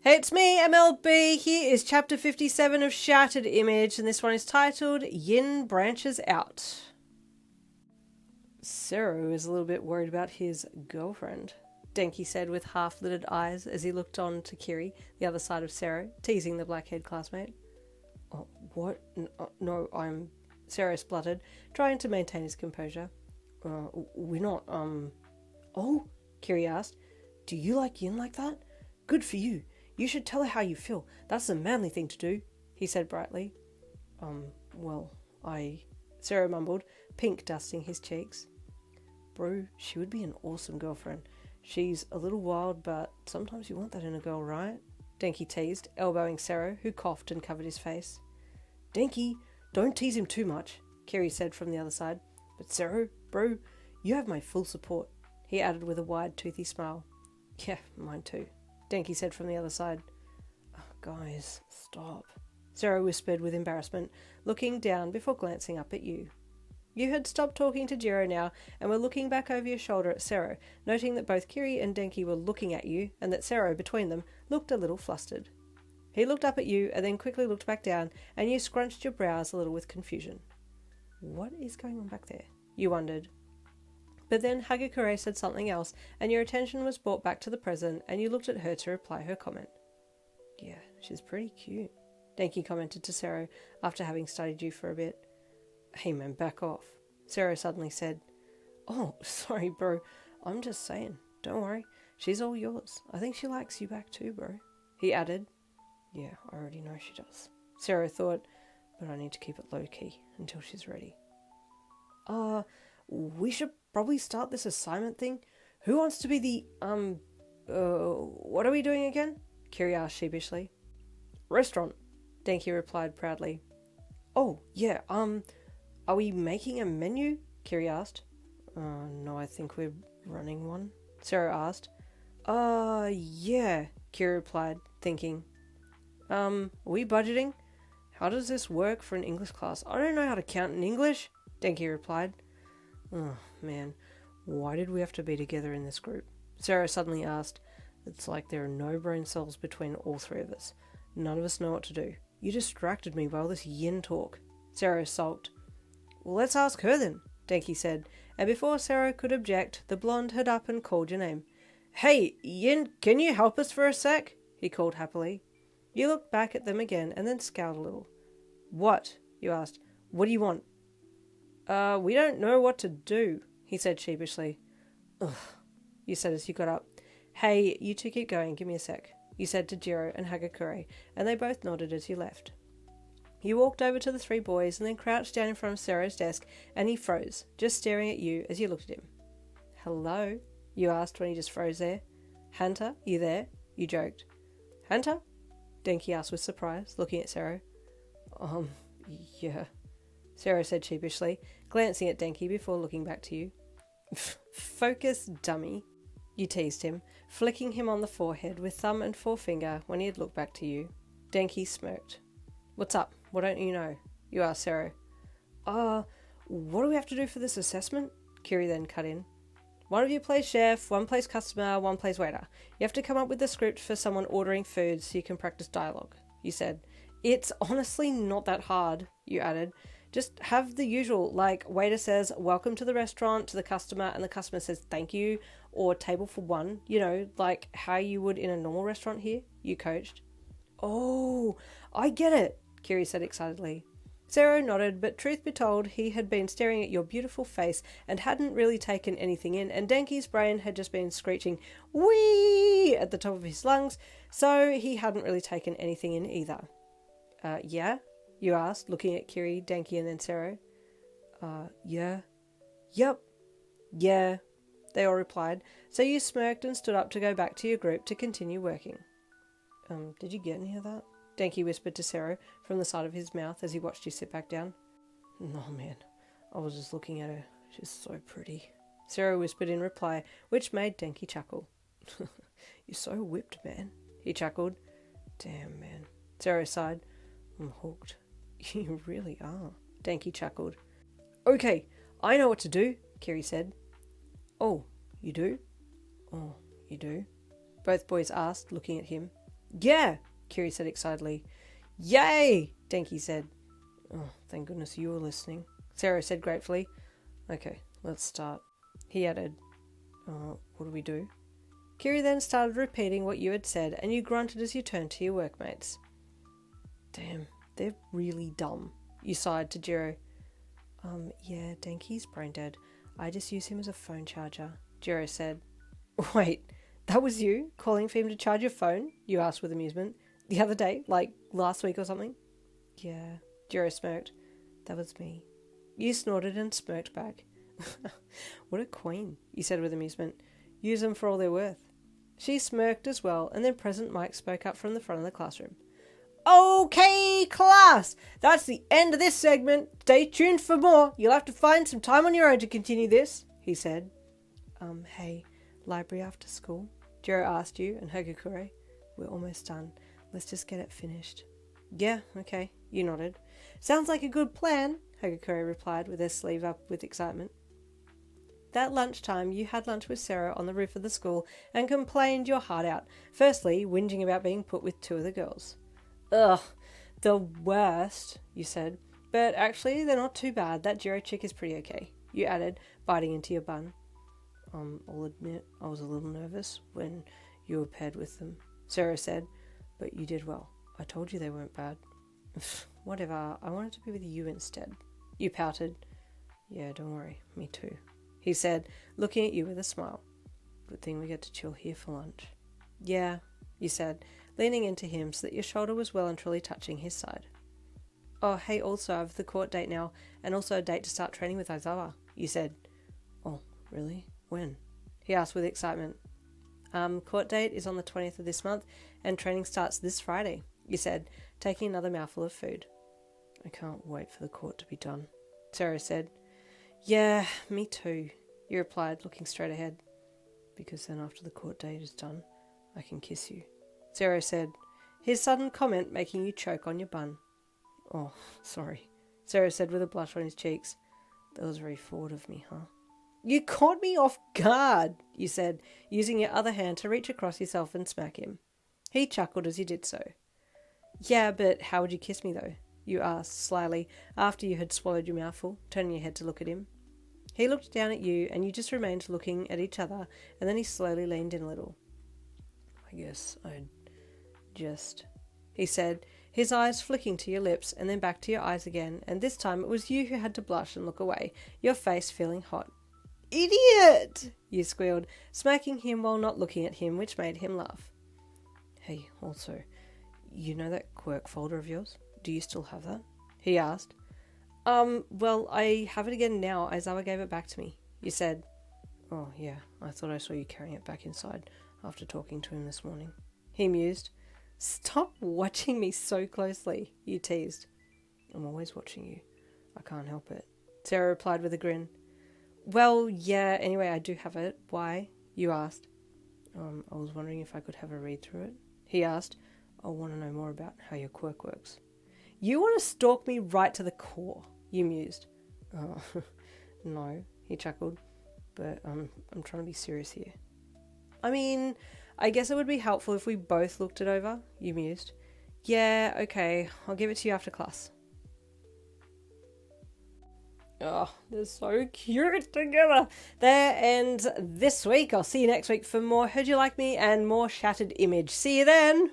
Hey, it's me, MLB. Here is chapter 57 of Shattered Image, and this one is titled Yin Branches Out. Sero is a little bit worried about his girlfriend, Denki said with half-lidded eyes as he looked on to Kiri, the other side of Sero, teasing the black-haired classmate. Oh, what? No, I'm... Sero spluttered, trying to maintain his composure. We're not, Oh? Kiri asked. Do you like Yin like that? Good for you. You should tell her how you feel. That's the manly thing to do, he said brightly. Sero mumbled, pink dusting his cheeks. Bro, she would be an awesome girlfriend. She's a little wild, but sometimes you want that in a girl, right? Denki teased, elbowing Sero, who coughed and covered his face. Denki, don't tease him too much, Kiri said from the other side. But Sero, bro, you have my full support, he added with a wide, toothy smile. Yeah, mine too, Denki said from the other side. Oh, guys, stop, Sero whispered with embarrassment, looking down before glancing up at you. You had stopped talking to Jiro now and were looking back over your shoulder at Sero, noting that both Kiri and Denki were looking at you and that Sero, between them, looked a little flustered. He looked up at you and then quickly looked back down, and you scrunched your brows a little with confusion. What is going on back there? You wondered. But then Hagakure said something else, and your attention was brought back to the present, and you looked at her to reply her comment. Yeah, she's pretty cute, Denki commented to Sero after having studied you for a bit. Hey man, back off, Sero suddenly said. Oh, sorry bro, I'm just saying. Don't worry, she's all yours. I think she likes you back too, bro, he added. Yeah, I already know she does, Sero thought, but I need to keep it low-key until she's ready. We should probably start this assignment thing. Who wants to be the, what are we doing again? Kiri asked sheepishly. Restaurant, Denki replied proudly. Oh, yeah, are we making a menu? Kiri asked. No, I think we're running one, Sero asked. Yeah, Kiri replied, thinking. Are we budgeting? How does this work for an English class? I don't know how to count in English, Denki replied. Oh, man, why did we have to be together in this group? Sero suddenly asked. It's like there are no brain cells between all three of us. None of us know what to do. You distracted me by all this yin talk, Sero sulked. Well, let's ask her then, Denki said, and before Sero could object, the blonde had up and called your name. Hey, Yin, can you help us for a sec? He called happily. You looked back at them again and then scowled a little. What? You asked. What do you want? We don't know what to do, he said sheepishly. Ugh, you said as you got up. Hey, you two keep going, give me a sec, you said to Jiro and Hagakure, and they both nodded as you left. You walked over to the three boys and then crouched down in front of Sero's desk, and he froze, just staring at you as you looked at him. Hello? You asked when he just froze there. Hunter, you there? You joked. Hunter? Denki asked with surprise, looking at Sero. Yeah, Sero said sheepishly, glancing at Denki before looking back to you. Focus, dummy, you teased him, flicking him on the forehead with thumb and forefinger when he had looked back to you. Denki smirked. What's up? What don't you know? You asked Sero. What do we have to do for this assessment? Kiri then cut in. One of you plays chef, one plays customer, one plays waiter. You have to come up with a script for someone ordering food so you can practice dialogue, you said. It's honestly not that hard, you added. Just have the usual, like waiter says, welcome to the restaurant to the customer, and the customer says thank you, or table for one, you know, like how you would in a normal restaurant here, you coached. Oh, I get it, Kiri said excitedly. Sero nodded, but truth be told, he had been staring at your beautiful face and hadn't really taken anything in, and Denki's brain had just been screeching wee at the top of his lungs, so he hadn't really taken anything in either. Yeah? You asked, looking at Kiri, Denki, and then Sero. Yeah. Yep. Yeah, they all replied, so you smirked and stood up to go back to your group to continue working. Did you get any of that? Denki whispered to Sero from the side of his mouth as he watched you sit back down. No, man. I was just looking at her. She's so pretty. Sero whispered in reply, which made Denki chuckle. You're so whipped, man, he chuckled. Damn, man. Sero sighed. I'm hooked. You really are, Denki chuckled. Okay, I know what to do, Kiri said. Oh, you do? Oh, you do? Both boys asked, looking at him. Yeah, Kiri said excitedly. Yay, Denki said. Oh, thank goodness you were listening, Sero said gratefully. Okay, let's start. He added, what do we do? Kiri then started repeating what you had said, and you grunted as you turned to your workmates. Damn, they're really dumb, you sighed to Jiro. Yeah, Denki's brain dead. I just use him as a phone charger, Jiro said. Wait, that was you calling for him to charge your phone? You asked with amusement. The other day, like last week or something? Yeah, Jiro smirked. That was me. You snorted and smirked back. What a queen, you said with amusement. Use them for all they're worth. She smirked as well, and then President Mike spoke up from the front of the classroom. Okay, class! That's the end of this segment. Stay tuned for more. You'll have to find some time on your own to continue this, he said. Hey, library after school? Jiro asked you and Hagakure. We're almost done. Let's just get it finished. Yeah, okay, you nodded. Sounds like a good plan, Hagakure replied with her sleeve up with excitement. That lunchtime, you had lunch with Sero on the roof of the school and complained your heart out, firstly whinging about being put with two of the girls. Ugh, the worst, you said. But actually, they're not too bad. That Jiro chick is pretty okay, you added, biting into your bun. I'll admit I was a little nervous when you were paired with them, Sero said, but you did well. I told you they weren't bad. Whatever, I wanted to be with you instead. You pouted. Yeah, don't worry, me too, he said, looking at you with a smile. Good thing we get to chill here for lunch. Yeah, you said, leaning into him so that your shoulder was well and truly touching his side. Oh, hey, also, I've the court date now, and also a date to start training with Aizawa, you said. Oh, really? When? He asked with excitement. Court date is on the 20th of this month, and training starts this Friday, you said, taking another mouthful of food. I can't wait for the court to be done, Sero said. Yeah, me too, you replied, looking straight ahead. Because then after the court date is done, I can kiss you, Sero said, his sudden comment making you choke on your bun. Oh, sorry, Sero said with a blush on his cheeks. That was very forward of me, huh? You caught me off guard, you said, using your other hand to reach across yourself and smack him. He chuckled as you did so. Yeah, but how would you kiss me, though? You asked slyly, after you had swallowed your mouthful, turning your head to look at him. He looked down at you, and you just remained looking at each other, and then he slowly leaned in a little. I guess I'd just... he said, his eyes flicking to your lips and then back to your eyes again, and this time it was you who had to blush and look away, your face feeling hot. Idiot! You squealed, smacking him while not looking at him, which made him laugh. Hey, also, you know that quirk folder of yours? Do you still have that? He asked. Well, I have it again now. Aizawa gave it back to me, you said. Oh, yeah, I thought I saw you carrying it back inside after talking to him this morning. He mused. Stop watching me so closely, you teased. I'm always watching you. I can't help it, Sarah replied with a grin. Well, yeah, anyway, I do have it. Why? You asked. I was wondering if I could have a read through it. He asked. I want to know more about how your quirk works. You want to stalk me right to the core, you mused. Oh, no, he chuckled. But I'm trying to be serious here. I mean, I guess it would be helpful if we both looked it over, you mused. Yeah, okay, I'll give it to you after class. Oh, they're so cute together. There ends this week. I'll see you next week for more Heard You Like Me and more Shattered Image. See you then.